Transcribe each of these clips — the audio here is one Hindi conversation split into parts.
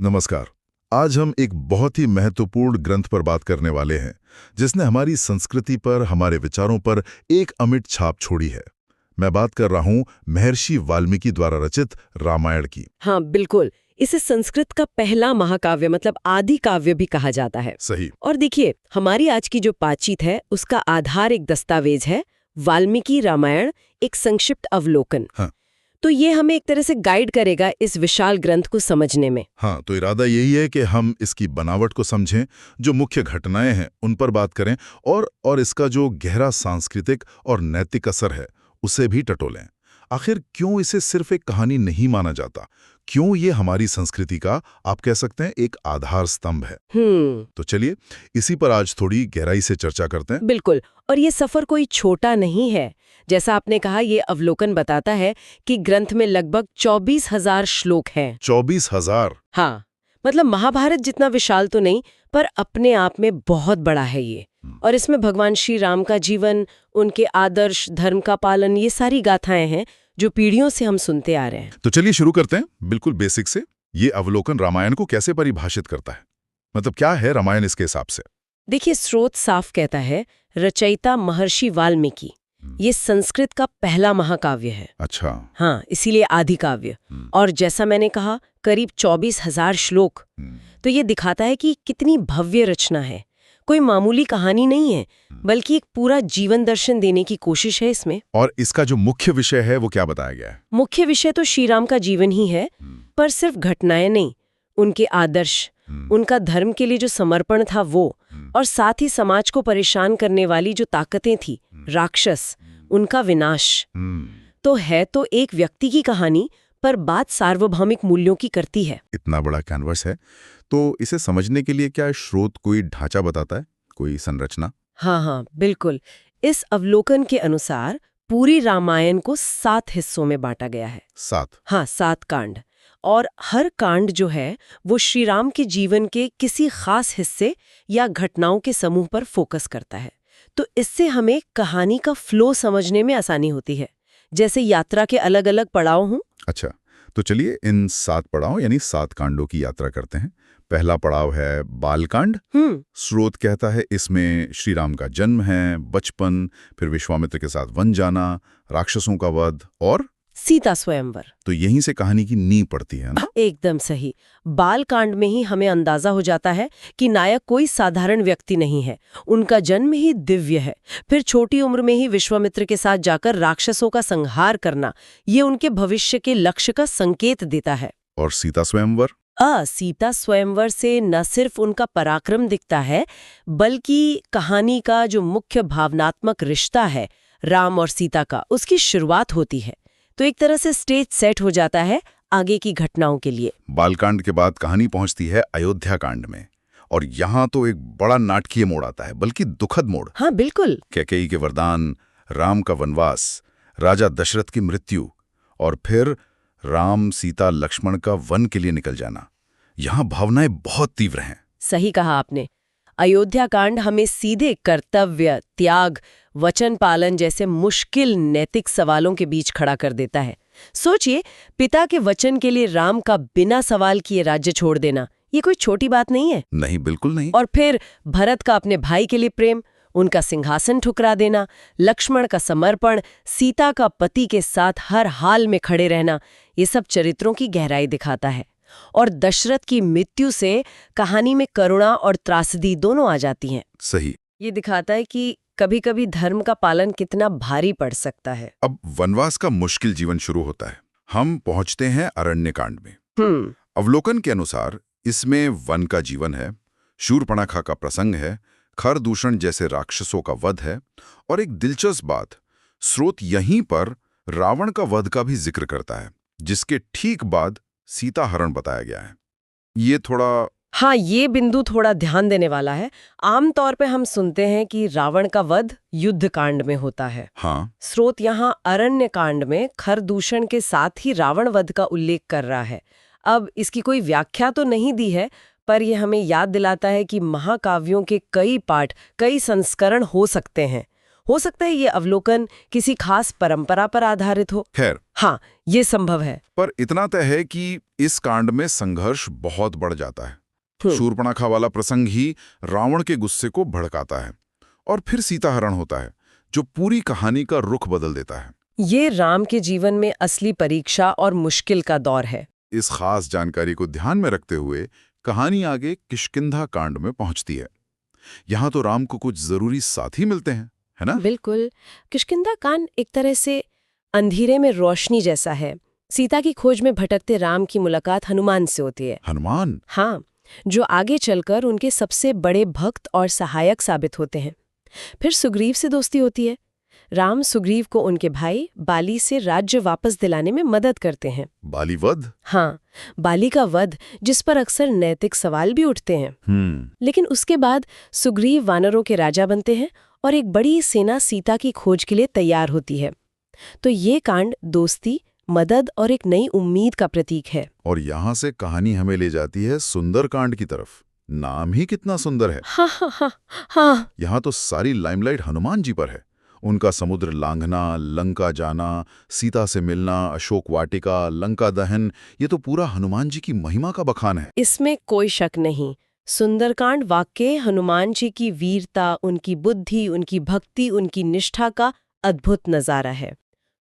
नमस्कार। आज हम एक बहुत ही महत्वपूर्ण ग्रंथ पर बात करने वाले हैं जिसने हमारी संस्कृति पर, हमारे विचारों पर एक अमिट छाप छोड़ी है। मैं बात कर रहा हूं महर्षि वाल्मीकि द्वारा रचित रामायण की। हाँ बिल्कुल। इसे संस्कृत का पहला महाकाव्य मतलब आदि काव्य भी कहा जाता है। सही। और देखिए, हमारी आज की जो बातचीत है उसका आधार एक दस्तावेज है, वाल्मीकि रामायण, एक संक्षिप्त अवलोकन। हाँ। तो ये हमें एक तरह से गाइड करेगा इस विशाल ग्रंथ को समझने में। हाँ, तो इरादा यही है कि हम इसकी बनावट को समझें, जो मुख्य घटनाएं हैं उन पर बात करें और इसका जो गहरा सांस्कृतिक और नैतिक असर है उसे भी टटोलें। आखिर क्यों इसे सिर्फ एक कहानी नहीं माना जाता? क्यों ये हमारी संस्कृति का, आप कह सकते हैं, एक आधार स्तंभ है? तो चलिए इसी पर आज थोड़ी गहराई से चर्चा करते हैं। बिल्कुल। और ये सफर कोई छोटा नहीं है। जैसा आपने कहा, ये अवलोकन बताता है कि ग्रंथ में लगभग 24,000 श्लोक हैं। 24,000? हाँ, मतलब महाभारत जितना विशाल तो नहीं, पर अपने आप में बहुत बड़ा है ये। और इसमें भगवान श्री राम का जीवन, उनके आदर्श, धर्म का पालन, ये सारी गाथाएं हैं जो पीढ़ियों से हम सुनते आ रहे हैं। तो चलिए शुरू करते हैं बिल्कुल बेसिक से। ये अवलोकन रामायण को कैसे परिभाषित करता है? मतलब क्या है रामायण इसके हिसाब से? देखिए, स्रोत साफ कहता है, रचयिता महर्षि वाल्मीकि। ये संस्कृत का पहला महाकाव्य है। अच्छा। हाँ, इसीलिए आदि काव्य। और जैसा मैंने कहा, करीब 24,000 श्लोक। तो ये दिखाता है कि कितनी भव्य रचना है। कोई मामूली कहानी नहीं है, बल्कि एक पूरा जीवन दर्शन देने की कोशिश है इसमें। और इसका जो मुख्य विषय है वो क्या बताया गया है? मुख्य विषय तो श्री राम का जीवन ही है, पर सिर्फ घटनाएं नहीं, उनके आदर्श, उनका धर्म के लिए जो समर्पण था वो, और साथ ही समाज को परेशान करने वाली जो ताकतें थी, राक्षस, उनका विनाश। तो है तो एक व्यक्ति की कहानी, पर बात सार्वभौमिक मूल्यों की करती है। इतना बड़ा कैनवस है, तो इसे समझने के लिए क्या स्रोत कोई ढांचा बताता है, कोई संरचना? हाँ, बिल्कुल। इस अवलोकन के अनुसार पूरी रामायण को 7 हिस्सों में बांटा गया है। 7? हाँ, 7 कांड। और हर कांड जो है वो श्री राम के जीवन के किसी खास हिस्से या घटनाओं के समूह पर फोकस करता है। तो इससे हमें कहानी का फ्लो समझने में आसानी होती है, जैसे यात्रा के अलग अलग पड़ाव हों। अच्छा, तो चलिए इन 7 पड़ाव यानी 7 कांडों की यात्रा करते हैं। पहला पड़ाव है बालकांड। स्रोत कहता है इसमें श्री राम का जन्म है, बचपन, फिर विश्वामित्र के साथ वन जाना, राक्षसों का वध और सीता स्वयंवर। तो यहीं से कहानी की नींव पड़ती है ना? एकदम सही। बालकांड में ही हमें अंदाजा हो जाता है कि नायक कोई साधारण व्यक्ति नहीं है, उनका जन्म ही दिव्य है। फिर छोटी उम्र में ही विश्वामित्र के साथ जाकर राक्षसों का संहार करना, ये उनके भविष्य के लक्ष्य का संकेत देता है। और सीता स्वयंवर? सीता स्वयंवर से न सिर्फ उनका पराक्रम दिखता है, बल्कि कहानी का जो मुख्य भावनात्मक रिश्ता है राम और सीता का, उसकी शुरुआत होती है। तो एक तरह से स्टेज सेट हो जाता है आगे की घटनाओं के लिए। बालकांड के बाद कहानी पहुंचती है अयोध्या कांड में, और यहाँ तो एक बड़ा नाटकीय मोड़ आता है, बल्कि दुखद मोड़। हाँ बिल्कुल। कैकेयी के वरदान, राम का वनवास, राजा दशरथ की मृत्यु, और फिर राम, सीता, लक्ष्मण का वन के लिए निकल जाना। यहाँ भावनाएं बहुत तीव्र हैं। सही कहा आपने। अयोध्या कांड हमें सीधे कर्तव्य, त्याग, वचन पालन जैसे मुश्किल नैतिक सवालों के बीच खड़ा कर देता है। सोचिए, पिता के वचन के लिए राम का बिना सवाल किए राज्य छोड़ देना, ये कोई छोटी बात नहीं है। नहीं, बिल्कुल नहीं। और फिर भरत का अपने भाई के लिए प्रेम, उनका सिंहासन ठुकरा देना, लक्ष्मण का समर्पण, सीता का पति के साथ हर हाल में खड़े रहना, ये सब चरित्रों की गहराई दिखाता है। और दशरथ की मृत्यु से कहानी में करुणा और त्रासदी दोनों आ जाती हैं। सही। ये दिखाता है कि कभी कभी धर्म का पालन कितना भारी पड़ सकता है। अब वनवास का मुश्किल जीवन शुरू होता है। हम पहुंचते हैं अरण्यकांड में। अवलोकन के अनुसार इसमें वन का जीवन है, शूर्पणखा का प्रसंग है, खरदूषण जैसे राक्षसों का वध है, और एक दिलचस्प बात, स्रोत यहीं पर रावण का वध का भी जिक्र करता है, जिसके ठीक बाद सीता हरण बताया गया है। ये थोड़ा हाँ, ये बिंदु थोड़ा ध्यान देने वाला है। आमतौर पे हम सुनते हैं कि रावण का वध युद्ध कांड में होता है। हाँ। स्रोत यहाँ अरण्य कांड में खरदूषण के साथ ही रावण वध का उल्लेख कर रहा है। अब इसकी कोई व्याख्या तो नहीं दी है, पर यह हमें याद दिलाता है कि महाकाव्यों के कई पाठ, कई संस्करण हो सकते हैं। हो सकता है ये अवलोकन किसी खास परंपरा पर आधारित हो। खैर, हाँ, ये संभव है। पर इतना तय है कि इस कांड में संघर्ष बहुत बढ़ जाता है। शूर्पणखा वाला प्रसंग ही रावण के गुस्से को भड़काता है और फिर सीताहरण होता है, जो पूरी कहानी का रुख बदल देता है। ये राम के जीवन में असली परीक्षा और मुश्किल का दौर है। इस खास जानकारी को ध्यान में रखते हुए कहानी आगे किष्किंधा कांड में पहुंचती है। यहाँ तो राम को कुछ जरूरी साथी मिलते हैं, है ना? बिल्कुल। किष्किंधा कांड एक तरह से अंधेरे में रोशनी जैसा है। सीता की खोज में भटकते राम की मुलाकात हनुमान से होती है। हनुमान? हाँ, जो आगे चलकर उनके सबसे बड़े भक्त और सहायक साबित होते हैं। फिर सुग्रीव से दोस्ती होती है। राम सुग्रीव को उनके भाई बाली से राज्य वापस दिलाने में मदद करते हैं। बाली वध? हाँ, बाली का वध, जिस पर अक्सर नैतिक सवाल भी उठते हैं। लेकिन उसके बाद सुग्रीव वानरों के राजा बनते हैं और एक बड़ी सेना सीता की खोज के लिए तैयार होती है। तो ये कांड दोस्ती, मदद और एक नई उम्मीद का प्रतीक है। और यहाँ से कहानी हमें ले जाती है सुंदर कांड की तरफ। नाम ही कितना सुंदर है। हाँ हाँ हाँ हाँ। यहाँ तो सारी लाइमलाइट हनुमान जी पर है। उनका समुद्र लांघना, लंका जाना, सीता से मिलना, अशोक वाटिका, लंका दहन, ये तो पूरा हनुमान जी की महिमा का बखान है। इसमें कोई शक नहीं। सुंदरकांड वाकई हनुमान जी की वीरता, उनकी बुद्धि, उनकी भक्ति, उनकी निष्ठा का अद्भुत नजारा है।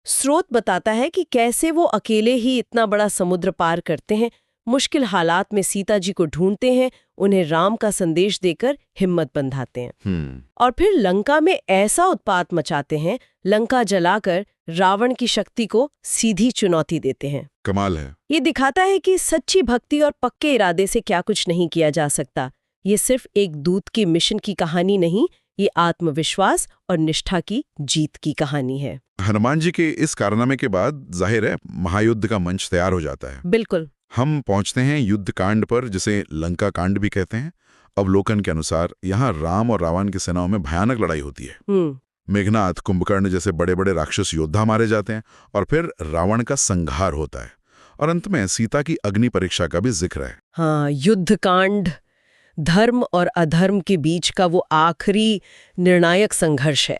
स्रोत बताता है कि कैसे वो अकेले ही इतना बड़ा समुद्र पार करते हैं, मुश्किल हालात में सीता जी को ढूंढते हैं, उन्हें राम का संदेश देकर हिम्मत बंधाते हैं और फिर लंका में ऐसा उत्पात मचाते हैं, लंका जलाकर रावण की शक्ति को सीधी चुनौती देते हैं। कमाल है। ये दिखाता है कि सच्ची भक्ति और पक्के इरादे से क्या कुछ नहीं किया जा सकता। ये सिर्फ एक दूत के मिशन की कहानी नहीं, ये आत्मविश्वास और निष्ठा की जीत की कहानी है। हनुमान जी के इस कारनामे के बाद जाहिर है महायुद्ध का मंच तैयार हो जाता है। बिल्कुल। हम पहुंचते हैं युद्ध कांड पर, जिसे लंका कांड भी कहते हैं। अवलोकन के अनुसार यहाँ राम और रावण की सेनाओं में भयानक लड़ाई होती है। मेघनाथ, कुंभकर्ण जैसे बड़े बड़े राक्षस योद्धा मारे जाते हैं और फिर रावण का संहार होता है और अंत में सीता की अग्नि परीक्षा का भी जिक्र है। हाँ, युद्ध कांड धर्म और अधर्म के बीच का वो आखिरी निर्णायक संघर्ष है।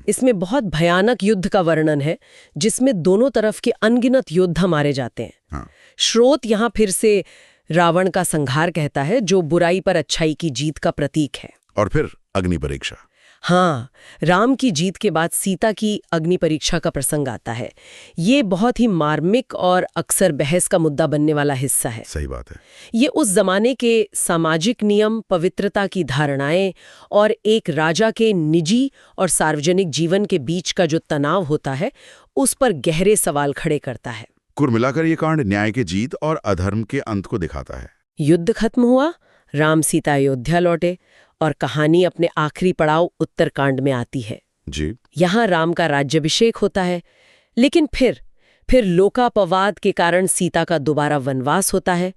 इसमें बहुत भयानक युद्ध का वर्णन है, जिसमें दोनों तरफ के अनगिनत योद्धा मारे जाते हैं। हाँ। स्रोत यहाँ फिर से रावण का संहार कहता है, जो बुराई पर अच्छाई की जीत का प्रतीक है। और फिर अग्नि परीक्षा। हाँ, राम की जीत के बाद सीता की अग्नि परीक्षा का प्रसंग आता है। ये बहुत ही मार्मिक और अक्सर बहस का मुद्दा बनने वाला हिस्सा है। सही बात है। ये उस जमाने के सामाजिक नियम, पवित्रता की धारणाएं और एक राजा के निजी और सार्वजनिक जीवन के बीच का जो तनाव होता है, उस पर गहरे सवाल खड़े करता है। कुल मिलाकर ये कांड न्याय की जीत और अधर्म के अंत को दिखाता है। युद्ध खत्म हुआ, राम सीता अयोध्या लौटे और कहानी अपने आखिरी पड़ाव उत्तरकांड में आती है। जी। यहाँ राम का राज्याभिषेक होता है, लेकिन फिर लोकापवाद के कारण सीता का दोबारा वनवास होता है।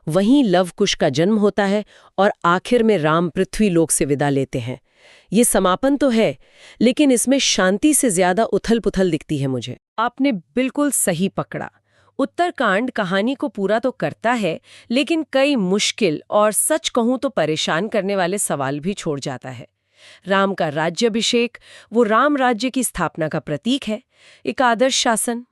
वहीं लवकुश का जन्म होता है और आखिर में राम पृथ्वी लोक से विदा लेते हैं। ये समापन तो है, लेकिन इसमें शांति से ज्यादा उथल-पुथल दिखती है मुझे। आपने बिल्कुल सही पकड़ा। उत्तरकांड कहानी को पूरा तो करता है, लेकिन कई मुश्किल और सच कहूं तो परेशान करने वाले सवाल भी छोड़ जाता है। राम का राज्याभिषेक वो राम राज्य की स्थापना का प्रतीक है, एक आदर्श शासन।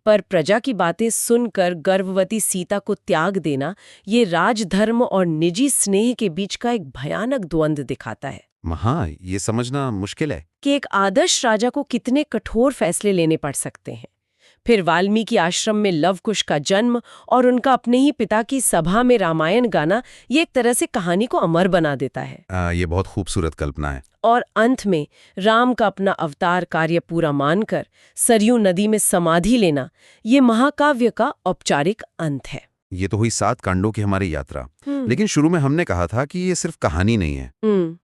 पर प्रजा की बातें सुनकर गर्भवती सीता को त्याग देना, ये राजधर्म और निजी स्नेह के बीच का एक भयानक द्वंद्व दिखाता है। हाँ, ये समझना मुश्किल है कि एक आदर्श राजा को कितने कठोर फैसले लेने पड़ सकते हैं। फिर वाल्मीकि आश्रम में लवकुश का जन्म और उनका अपने ही पिता की सभा में रामायण गाना, ये एक तरह से कहानी को अमर बना देता है। ये बहुत खूबसूरत कल्पना है। और अंत में राम का अपना अवतार कार्य पूरा मानकर सरयू नदी में समाधि लेना, ये महाकाव्य का औपचारिक अंत है। ये तो हुई 7 कांडों की हमारी यात्रा। लेकिन शुरू में हमने कहा था कि ये सिर्फ कहानी नहीं है।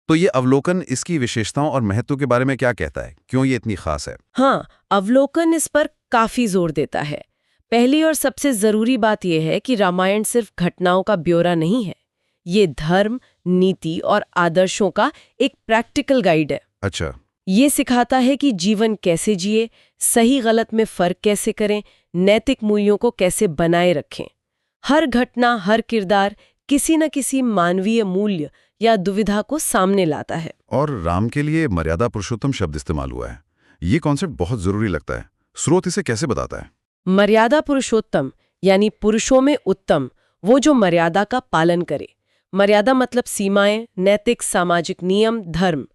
तो ये अवलोकन इसकी विशेषताओं और महत्व के बारे में क्या कहता है? क्यों ये इतनी खास है? हाँ, अवलोकन इस पर काफी जोर देता है। पहली और सबसे जरूरी बात यह है कि रामायण सिर्फ घटनाओं का ब्यौरा नहीं है। ये धर्म, नीति और आदर्शों का एक प्रैक्टिकल गाइड है। अच्छा। ये सिखाता है कि जीवन कैसे जिए, सही गलत में फर्क कैसे करें, नैतिक मूल्यों को कैसे बनाए रखें। हर घटना, हर किरदार किसी न किसी मानवीय मूल्य या दुविधा को सामने लाता है। और राम के लिए मर्यादा पुरुषोत्तम शब्द इस्तेमाल हुआ है। ये कॉन्सेप्ट बहुत जरूरी लगता है। स्रोत इसे कैसे बताता है? मर्यादा पुरुषोत्तम यानी पुरुषों में उत्तम, वो जो मर्यादा का पालन करे। मर्यादा मतलब सीमाएं, नैतिक सामाजिक नियम, धर्म।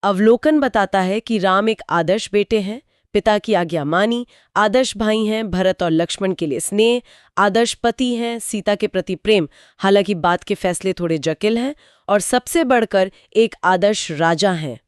अवलोकन बताता है कि राम एक आदर्श बेटे हैं, पिता की आज्ञा मानी, आदर्श भाई हैं, भरत और लक्ष्मण के लिए स्नेह, आदर्श पति हैं, सीता के प्रति प्रेम, हालांकि बात के फैसले थोड़े जटिल हैं, और सबसे बढ़कर एक आदर्श राजा हैं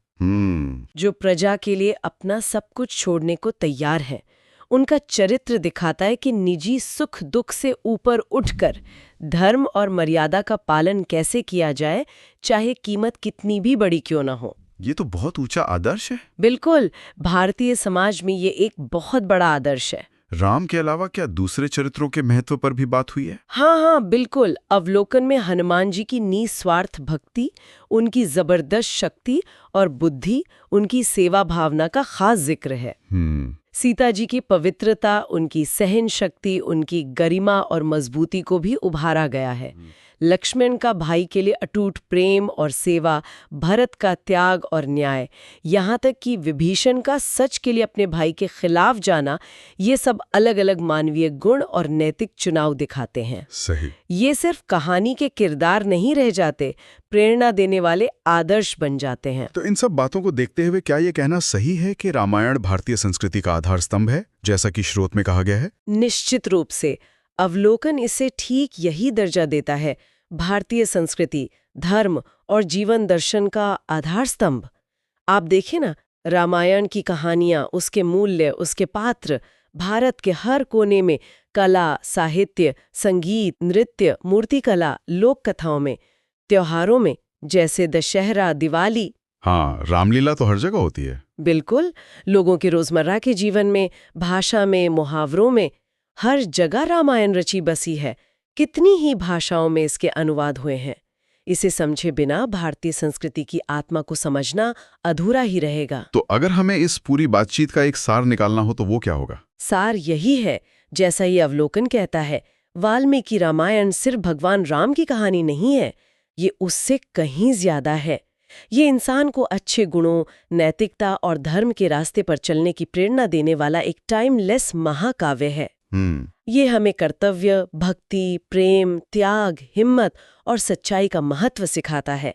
जो प्रजा के लिए अपना सब कुछ छोड़ने को तैयार है। उनका चरित्र दिखाता है कि निजी सुख दुख से ऊपर उठकर धर्म और मर्यादा का पालन कैसे किया जाए, चाहे कीमत कितनी भी बड़ी क्यों न हो। ये तो बहुत ऊंचा आदर्श है। बिल्कुल, भारतीय समाज में ये एक बहुत बड़ा आदर्श है। राम के अलावा क्या दूसरे चरित्रों के महत्व पर भी बात हुई है? हाँ, बिल्कुल। अवलोकन में हनुमान जी की निस्वार्थ भक्ति, उनकी जबरदस्त शक्ति और बुद्धि, उनकी सेवा भावना का खास जिक्र है। सीता जी की पवित्रता, उनकी सहन शक्ति, उनकी गरिमा और मजबूती को भी उभारा गया है। लक्ष्मण का भाई के लिए अटूट प्रेम और सेवा, भरत का त्याग और न्याय, यहाँ तक कि विभीषण का सच के लिए अपने भाई के खिलाफ जाना, ये सब अलग अलग मानवीय गुण और नैतिक चुनाव दिखाते हैं। सही। ये सिर्फ कहानी के किरदार नहीं रह जाते, प्रेरणा देने वाले आदर्श बन जाते हैं। तो इन सब बातों को देखते हुए क्या ये कहना सही है कि रामायण भारतीय संस्कृति का आधार स्तंभ है, जैसा कि स्रोत में कहा गया है? निश्चित रूप से अवलोकन इसे ठीक यही दर्जा देता है, भारतीय संस्कृति, धर्म और जीवन दर्शन का आधार स्तंभ। आप देखें ना, रामायण की कहानियां, उसके मूल्य, उसके पात्र, भारत के हर कोने में कला, साहित्य, संगीत, नृत्य, मूर्तिकला, लोक कथाओं में, त्योहारों में, जैसे दशहरा, दिवाली। हाँ, रामलीला तो हर जगह होती है। बिल्कुल, लोगों के रोजमर्रा के जीवन में, भाषा में, मुहावरों में, हर जगह रामायण रची बसी है। कितनी ही भाषाओं में इसके अनुवाद हुए हैं। इसे समझे बिना भारतीय संस्कृति की आत्मा को समझना अधूरा ही रहेगा। तो अगर हमें इस पूरी बातचीत का एक सार निकालना हो तो वो क्या होगा? सार यही है, जैसा ये अवलोकन कहता है, वाल्मीकि रामायण सिर्फ भगवान राम की कहानी नहीं है, ये उससे कहीं ज्यादा है। ये इंसान को अच्छे गुणों, नैतिकता और धर्म के रास्ते पर चलने की प्रेरणा देने वाला एक टाइमलेस महाकाव्य है। ये हमें कर्तव्य, भक्ति, प्रेम, त्याग, हिम्मत और सच्चाई का महत्व सिखाता है।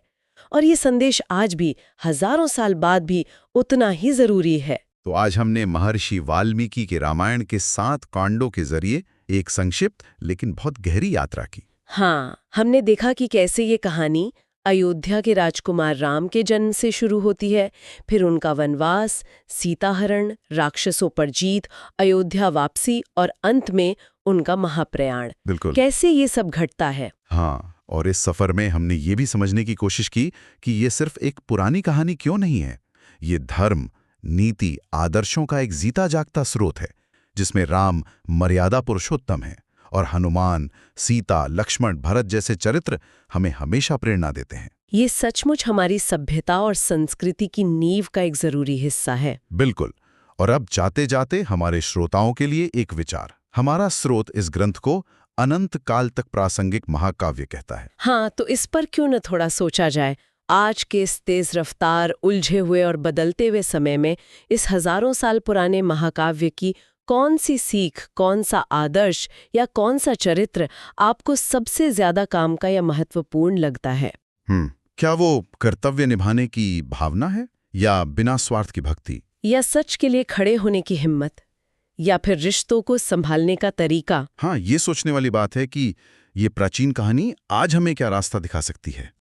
और ये संदेश आज भी, हजारों साल बाद भी उतना ही जरूरी है। तो आज हमने महर्षि वाल्मीकि के रामायण के 7 कांडों के जरिए एक संक्षिप्त लेकिन बहुत गहरी यात्रा की। हाँ, हमने देखा कि कैसे ये कहानी अयोध्या के राजकुमार राम के जन्म से शुरू होती है, फिर उनका वनवास, सीताहरण, राक्षसों पर जीत, अयोध्या वापसी और अंत में उनका महाप्रयाण। बिल्कुल। कैसे ये सब घटता है। हाँ, और इस सफर में हमने ये भी समझने की कोशिश की कि ये सिर्फ एक पुरानी कहानी क्यों नहीं है। ये धर्म, नीति, आदर्शों का एक जीता जागता स्रोत है, जिसमें राम मर्यादा पुरुषोत्तम है और हनुमान, सीता, लक्ष्मण, भरत जैसे चरित्र हमें हमेशा प्रेरणा देते हैं। ये सचमुच हमारी सभ्यता और संस्कृति की नींव का एक जरूरी हिस्सा है। बिल्कुल। और अब जाते जाते हमारे श्रोताओं के लिए एक विचार। हमारा स्रोत इस ग्रंथ को अनंत काल तक प्रासंगिक महाकाव्य कहता है। हाँ, तो इस पर क्यों न थोड़ा सोचा जाए। आज के इस तेज रफ्तार, उलझे हुए और बदलते हुए समय में इस हजारों साल पुराने महाकाव्य की कौन सी सीख, कौन सा आदर्श या कौन सा चरित्र आपको सबसे ज्यादा काम का या महत्वपूर्ण लगता है? क्या वो कर्तव्य निभाने की भावना है, या बिना स्वार्थ की भक्ति, या सच के लिए खड़े होने की हिम्मत, या फिर रिश्तों को संभालने का तरीका? हाँ, ये सोचने वाली बात है कि ये प्राचीन कहानी आज हमें क्या रास्ता दिखा सकती है।